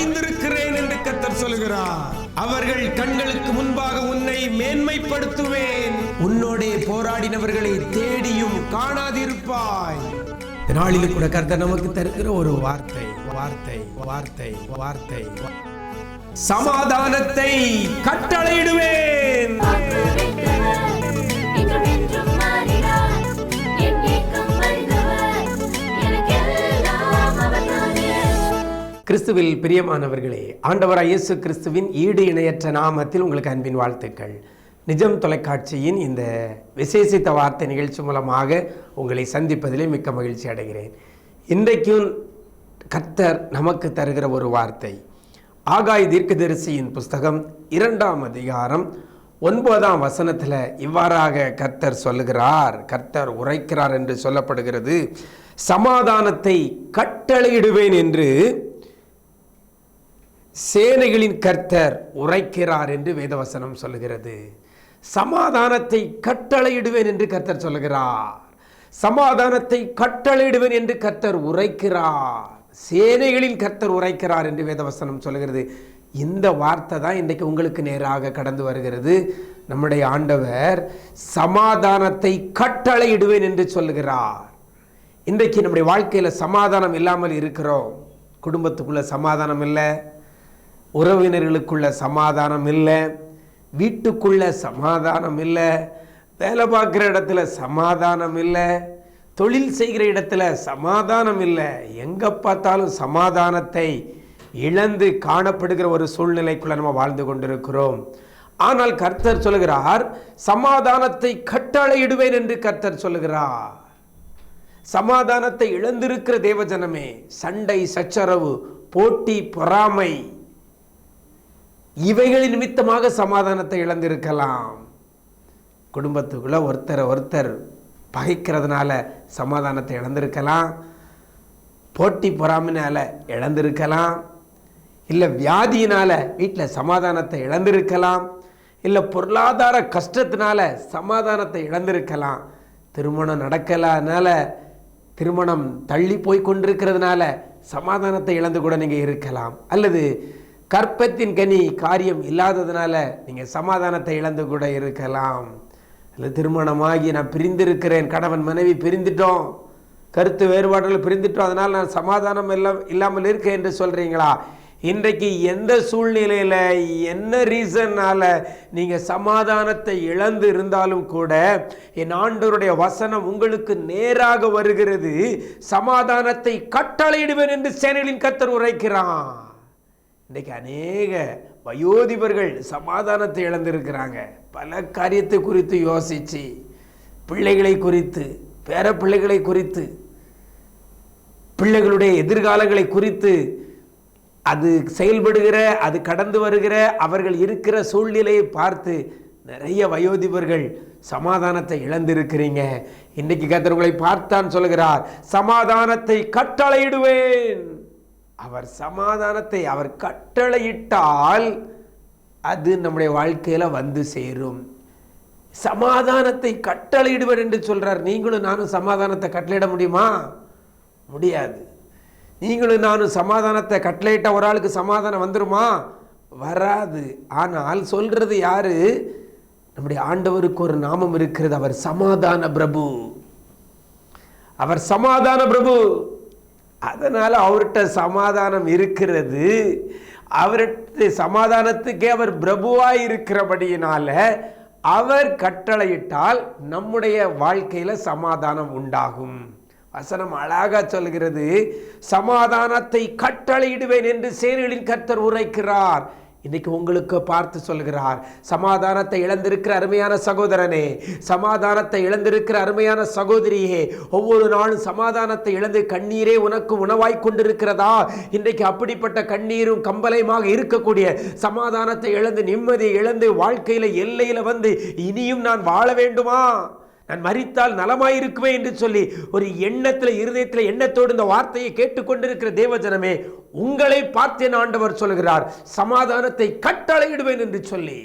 வரைந்திருக்கிறேன் என்று கர்த்தர் சொல்கிறார். அவர்கள் கண்களுக்கு முன்பாக உன்னை மேன்மைப்படுத்துவேன். உன்னோடே போராடினவர்களை தேடியும் காணாதிருப்பாய். நாளில் கூட கர்த்தர் நமக்கு தருகிற ஒரு வார்த்தை வார்த்தை வார்த்தை வார்த்தை சமாதானத்தை கட்டளையிடுவேன். கிறிஸ்துவில் பிரியமானவர்களே, ஆண்டவராய் இயேசு கிறிஸ்துவின் ஈடு இணையற்ற நாமத்தில் உங்களுக்கு அன்பின் வாழ்த்துக்கள். நிஜம் தொலைக்காட்சியின் இந்த விசேஷித்த வார்த்தை நிகழ்ச்சி மூலமாக உங்களை சந்திப்பதிலே மிக்க மகிழ்ச்சி அடைகிறேன். இன்றைக்கும் கர்த்தர் நமக்கு தருகிற ஒரு வார்த்தை ஆகாய் தீர்க்கதரிசியின் புஸ்தகம் 2ஆம் அதிகாரம் 9ஆம் வசனத்தில் இவ்வாறாக கர்த்தர் சொல்லுகிறார், கர்த்தர் உரைக்கிறார் என்று சொல்லப்படுகிறது. சமாதானத்தை கட்டளையிடுவேன் என்று சேனைகளின் கர்த்தர் உரைக்கிறார் என்று வேதவசனம் சொல்லுகிறது. சமாதானத்தை கட்டளையிடுவேன் என்று கர்த்தர் சொல்லுகிறார். சமாதானத்தை கட்டளையிடுவேன் என்று கர்த்தர் உரைக்கிறார். சேனைகளின் கர்த்தர் உரைக்கிறார் என்று வேதவசனம் சொல்லுகிறது. இந்த வார்த்தை தான் இன்றைக்கு உங்களுக்கு நேராக கடந்து வருகிறது. நம்முடைய ஆண்டவர் சமாதானத்தை கட்டளையிடுவேன் என்று சொல்லுகிறார். இன்றைக்கு நம்முடைய வாழ்க்கையில் சமாதானம் இல்லாமல் இருக்கிறோம். குடும்பத்துக்குள்ள சமாதானம் இல்லை, உறவினர்களுக்குள்ள சமாதானம் இல்லை, வீட்டுக்குள்ள சமாதானம் இல்லை, வேலை பார்க்குற இடத்துல சமாதானம் இல்லை, தொழில் செய்கிற இடத்துல சமாதானம் இல்லை. எங்கே பார்த்தாலும் சமாதானத்தை இழந்து காணப்படுகிற ஒரு சூழ்நிலைக்குள்ள நம்ம வாழ்ந்து கொண்டிருக்கிறோம். ஆனால் கர்த்தர் சொல்லுகிறார், சமாதானத்தை கட்டளையிடுவேன் என்று கர்த்தர் சொல்லுகிறார். சமாதானத்தை இழந்திருக்கிற தேவஜனமே, சண்டை சச்சரவு போட்டி பொறாமை இவைகளின் நிமித்தமாக சமாதானத்தை இழந்திருக்கலாம். குடும்பத்துக்குள்ள ஒருத்தர் பகைக்கிறதுனால சமாதானத்தை இழந்திருக்கலாம், போட்டி பொறாமைனால இழந்திருக்கலாம், இல்லை வியாதியினால வீட்டில் சமாதானத்தை இழந்திருக்கலாம், இல்லை பொருளாதார கஷ்டத்தினால சமாதானத்தை இழந்திருக்கலாம், திருமணம் நடக்கலாதனால திருமணம் தள்ளி போய் கொண்டிருக்கிறதுனால சமாதானத்தை இழந்து கூட நீங்கள் இருக்கலாம், அல்லது கற்பத்தின் கனி காரியம் இல்லாததுனால நீங்கள் சமாதானத்தை இழந்து கூட இருக்கலாம், அல்லது திருமணமாகி நான் பிரிந்திருக்கிறேன், கணவன் மனைவி பிரிந்துட்டோம், கருத்து வேறுபாடுகள் பிரிந்துட்டோம், அதனால் நான் சமாதானம் இல்லாமல் இருக்கேன் என்று சொல்கிறீங்களா? இன்றைக்கு எந்த சூழ்நிலையில் என்ன ரீசன்னால நீங்கள் சமாதானத்தை இழந்து இருந்தாலும் கூட என் ஆண்டவருடைய வசனம் உங்களுக்கு நேராக வருகிறது. சமாதானத்தை கட்டளையிடுவேன் என்று சேனைகளின் கர்த்தர் உரைக்கிறான். இன்றைக்கு அநேக வயோதிபர்கள் சமாதானத்தை இழந்திருக்கிறாங்க. பல காரியத்தை குறித்து யோசித்து, பிள்ளைகளை குறித்து, பேர பிள்ளைகளை குறித்து, பிள்ளைகளுடைய எதிர்காலங்களை குறித்து, அது செயல்படுகிற, அது கடந்து வருகிற, அவர்கள் இருக்கிற சூழ்நிலையை பார்த்து நிறைய வயோதிபர்கள் சமாதானத்தை இழந்திருக்கிறீங்க. இன்றைக்கு கர்த்தர் உங்களை பார்த்தான் சொல்கிறார், சமாதானத்தை கட்டளையிடுவேன். அவர் சமாதானத்தை அவர் கட்டளையிட்டால் அது நம்முடைய வாழ்க்கையில வந்து சேரும். சமாதானத்தை கட்டளையிடுவர் என்று சொல்றார். நீங்களும் நானும் சமாதானத்தை கட்டளையிட முடியுமா? முடியாது. நீங்களும் நானும் சமாதானத்தை கட்டளையிட்ட ஒரு ஆளுக்கு சமாதானம் வந்துருமா? வராது. ஆனால் சொல்றது யாரு? நம்முடைய ஆண்டவருக்கு ஒரு நாமம் இருக்கிறது, அவர் சமாதான பிரபு. அவர் சமாதான பிரபு. அதனால அவர்கிட்ட சமாதானம் இருக்கிறது. அவர்கிட்ட சமாதானத்துக்கே அவர் பிரபுவாய் இருக்கிறபடியினால அவர் கட்டளையிட்டால் நம்முடைய வாழ்க்கையில சமாதானம் உண்டாகும். வசனம் அழகா சொல்கிறது, சமாதானத்தை கட்டளையிடுவேன் என்று சேனைகளின் கர்த்தர் உரைக்கிறார். இன்னைக்கு உங்களுக்கு பார்த்து சொல்கிறார், சமாதானத்தை இழந்திருக்கிற அருமையான சகோதரனே, சமாதானத்தை இழந்திருக்கிற அருமையான சகோதரியே, ஒவ்வொரு நாளும் சமாதானத்தை இழந்து கண்ணீரே உனக்கு உணவாய் கொண்டிருக்கிறதா? இன்றைக்கு அப்படிப்பட்ட கண்ணீரும் கம்பலையுமாக இருக்கக்கூடிய சமாதானத்தை இழந்து, நிம்மதியை இழந்து, வாழ்க்கையில எல்லையில வந்து இனியும் நான் வாழ வேண்டுமா, நான் மரித்தால் நலமாயிருக்குவேன் என்று சொல்லி ஒரு எண்ணத்தில், இருதயத்தில் எண்ணத்தோடு இந்த வார்த்தையை கேட்டுக்கொண்டிருக்கிற தேவஜனமே, உங்களை பார்த்தேன் ஆண்டவர் சொல்கிறார், சமாதானத்தை கட்டளையிடுவேன் என்று சொல்லி.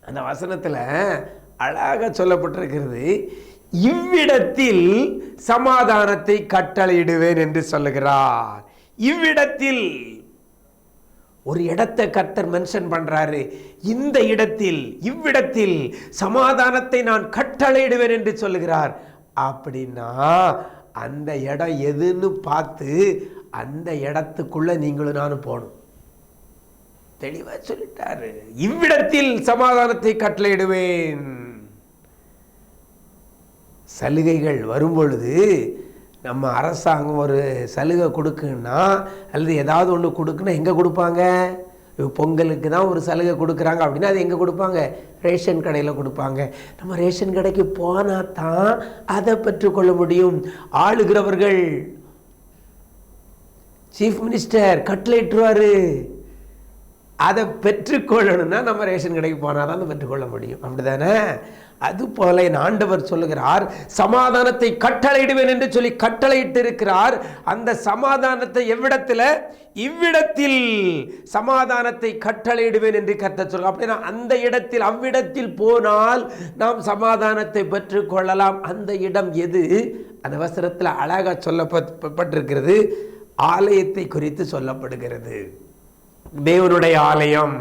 அந்த வசனத்தில் அழகாக சொல்லப்பட்டிருக்கிறது, இவ்விடத்தில் சமாதானத்தை கட்டளையிடுவேன் என்று சொல்லுகிறார். இவ்விடத்தில் ஒரு இடத்தை கர்த்தர் மென்ஷன் பண்றாரு. இந்த இடத்தில், இவ்விடத்தில் சமாதானத்தை நான் கட்டளையிடுவேன் என்று சொல்லுகிறார். அப்படின்னா அந்த இடம் எதுன்னு பார்த்து அந்த இடத்துக்குள்ள நீங்களும் நானும் போகணும். தெளிவா சொல்லிட்டாரு, இவ்விடத்தில் சமாதானத்தை கட்டளையிடுவேன். சலுகைகள் வரும்பொழுது நம்ம அரசாங்கம் ஒரு சலுகை கொடுக்குன்னா அல்லது ஏதாவது ஒன்று கொடுக்குன்னா எங்கே கொடுப்பாங்க? பொங்கலுக்கு தான் ஒரு சலுகை கொடுக்குறாங்க அப்படின்னா அது எங்கே கொடுப்பாங்க? ரேஷன் கடையில் கொடுப்பாங்க. நம்ம ரேஷன் கடைக்கு போனால் தான் அதை பெற்றுக்கொள்ள முடியும். ஆளுகிறவர்கள், சீஃப் மினிஸ்டர் கட்டளையிட்டுருவாரு, அதை பெற்றுக்கொள்ளணும்னா நம்ம ரேஷன் கடைக்கு போனால் தான் அதை பெற்றுக்கொள்ள முடியும். அப்படிதானே? அதுபோல என் ஆண்டவர் சொல்லுகிறார், சமாதானத்தை கட்டளையிடுவேன் என்று சொல்லி கட்டளையிட்டு இருக்கிறார். அந்த சமாதானத்தை எவ்விடத்தில்? இவ்விடத்தில் சமாதானத்தை கட்டளையிடுவேன் என்று கர்த்தர் சொல்ல. அப்படின்னா அந்த இடத்தில், அவ்விடத்தில் போனால் நாம் சமாதானத்தை பெற்றுக்கொள்ளலாம். அந்த இடம் எது? அந்த வசனத்தில் அழகா சொல்லப்பட்டிருக்கிறது. ஆலயத்தை குறித்து சொல்லப்படுகிறது. தேவனுடைய ஆலயம்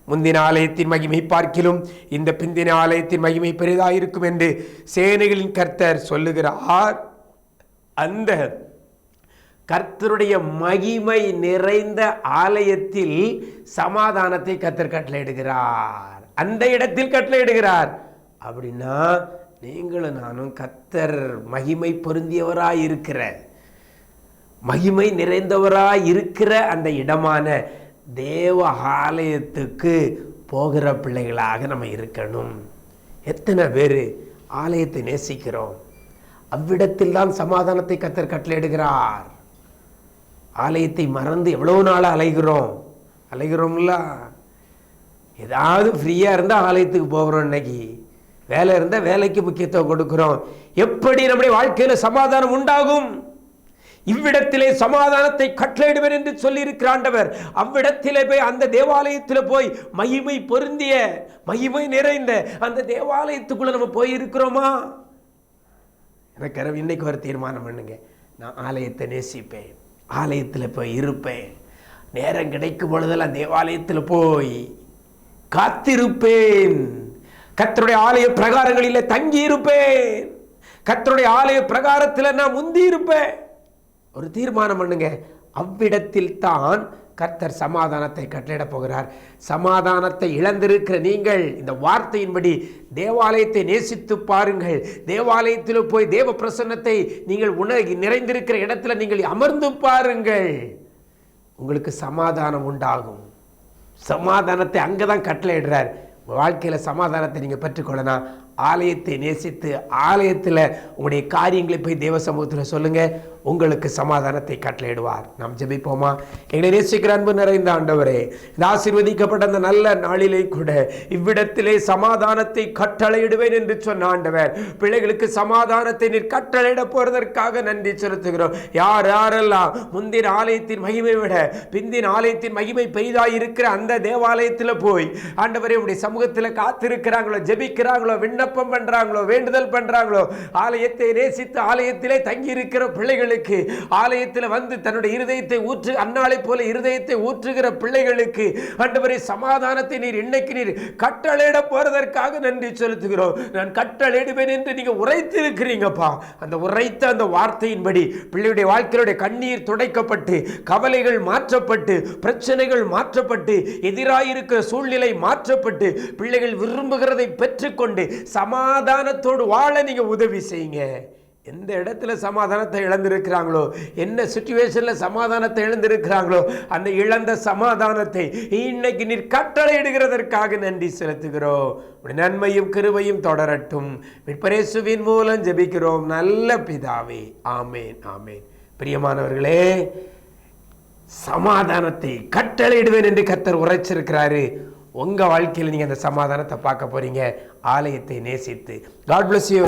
முந்தின ஆலயத்தின் மகிமை பார்க்கிலும் இந்த பிந்தின ஆலயத்தின் மகிமை பெரிதாயிருக்கும் என்று சேனைகளின் கர்த்தர் சொல்லுகிறார். அந்த கர்த்தருடைய மகிமை நிறைந்த ஆலயத்தில் சமாதானத்தை கர்த்தர் கட்டளையிடுகிறார். அந்த இடத்தில் கட்டளையிடுகிறார். அப்படின்னா நீங்களும் நானும் கர்த்தர் மகிமை பொருந்தியவராய் இருக்கிற, மகிமை நிறைந்தவராய் இருக்கிற அந்த இடமான தேவ ஆலயத்துக்கு போகிற பிள்ளைகளாக நம்ம இருக்கணும். எத்தனை பேர் ஆலயத்தை நேசிக்கிறோம்? அவ்விடத்தில் தான் சமாதானத்தை கர்த்தர் கட்டளையிடுகிறார். ஆலயத்தை மறந்து எவ்வளோ நாள் அலைகிறோம்ல. ஏதாவது ஃப்ரீயாக இருந்தால் ஆலயத்துக்கு போகிறோம். இன்னைக்கு வேலை இருந்தால் வேலைக்கு முக்கியத்துவம் கொடுக்கிறோம். எப்படி நம்முடைய வாழ்க்கையில் சமாதானம் உண்டாகும்? இவ்விடத்திலே சமாதானத்தை கட்டளையிடுவேன் என்று சொல்லி இருக்கிற ஆண்டவர், அவ்விடத்திலே போய் அந்த தேவாலயத்தில் போய் மகிமை பொருந்திய, மகிமை நிறைந்த அந்த தேவாலயத்துக்குள்ள நம்ம போய் இருக்கிறோமா? எனக்கு இன்னைக்கு ஒரு தீர்மானம் பண்ணுங்க, நான் ஆலயத்தை நேசிப்பேன், ஆலயத்தில் போய் இருப்பேன், நேரம் கிடைக்கும் பொழுதெல்லாம் தேவாலயத்தில் போய் காத்திருப்பேன், கர்த்தருடைய ஆலய பிரகாரங்களிலே தங்கி இருப்பேன், கர்த்தருடைய ஆலய பிரகாரத்தில் நான் முந்தி இருப்பேன். ஒரு தீர்மானம் பண்ணுங்க. அவ்விடத்தில் தான் கர்த்தர் சமாதானத்தை கட்டளையிட போகிறார். சமாதானத்தை இழந்திருக்கிற நீங்கள் இந்த வார்த்தையின்படி தேவாலயத்தை நேசித்து பாருங்கள். தேவாலயத்தில் போய் தேவ பிரசன்னத்தை நீங்கள் நிறைந்திருக்கிற இடத்துல நீங்கள் அமர்ந்து பாருங்கள். உங்களுக்கு சமாதானம் உண்டாகும். சமாதானத்தை அங்கதான் கட்டளையிடுறார். வாழ்க்கையில் சமாதானத்தை நீங்கள் பெற்றுக்கொள்ளலாம். ஆலயத்தை நேசித்து ஆலயத்தில் உங்களுடைய காரியங்களை போய் தேவ சமூகத்தில் சொல்லுங்க, உங்களுக்கு சமாதானத்தை கட்டளையிடுவார். நாம் ஜெபிப்போமா? எங்களை நேசிக்கிற அன்பு நிறைந்த ஆண்டவரே, இந்த ஆசீர்வதிக்கப்பட்ட அந்த நல்ல நாளிலே கூட இவ்விடத்திலே சமாதானத்தை கட்டளையிடுவேன் என்று சொன்ன ஆண்டவர், பிள்ளைகளுக்கு சமாதானத்தை நீர் கட்டளையிட போறதற்காக நன்றி செலுத்துகிறோம். யாரெல்லாம் முந்தின ஆலயத்தின் மகிமை விட பிந்தின ஆலயத்தின் மகிமை பெரிதாய் இருக்கிற அந்த தேவாலயத்தில் போய் ஆண்டவரே உடைய சமூகத்தில் காத்திருக்கிறாங்களோ, ஜெபிக்கிறாங்களோ, விண்ணப்பம் பண்றாங்களோ, வேண்டுதல் பண்றாங்களோ, ஆலயத்தை நேசித்து ஆலயத்திலே தங்கி இருக்கிற பிள்ளைகளுக்கு, ஆலயத்தில் வந்து தன்னுடைய இருதயத்தை ஊற்று அன்னாளை போல இருதயத்தை ஊற்றுகிற பிள்ளைகளுக்கு ஆண்டவரே சமாதானத்தை நீர் இன்னைக்கு நீர் கட்டளையிட போறதற்காக நன்றி செலுத்துகிறோம். நான் கட்டளையிடுவேன் என்று நீங்க உரைத்திருக்கிறீங்கப்பா. அந்த உரைத்த அந்த வார்த்தையின்படி பிள்ளையுடைய வாழ்க்கையுடைய கண்ணீர் துடைக்கப்பட்டு, கவலைகள் மாற்றப்பட்டு, பிரச்சனைகள் மாற்றப்பட்டு, எதிராயிருக்கிற சூழ்நிலை மாற்றப்பட்டு, பிள்ளைகள் விரும்புகிறதை பெற்றுக்கொண்டு சமாதானத்தோடு வாழ நீங்க உதவி செய்யுங்க. எந்த இடத்துல சமாதானத்தை இழந்திருக்கிறாங்களோ, என்ன சிச்சுவேஷன்ல சமாதானத்தை இழந்திருக்கிறாங்களோ, அந்த இழந்த சமாதானத்தை இன்னைக்கு நீர் கட்டளையிடுகிறதற்காக நன்றி செலுத்துகிறோம். நன்மையும் கிருபையும் தொடரட்டும். மீட்பரேசுவின் மூலம் ஜெபிக்கிறோம் நல்ல பிதாவே, ஆமேன் ஆமேன். பிரியமானவர்களே, சமாதானத்தை கட்டளையிடுவேன் என்று கர்த்தர் உரைச்சிருக்கிறாரு. உங்க வாழ்க்கையில் நீங்க அந்த சமாதானத்தை பார்க்க போறீங்க, ஆலயத்தை நேசித்து. God bless you.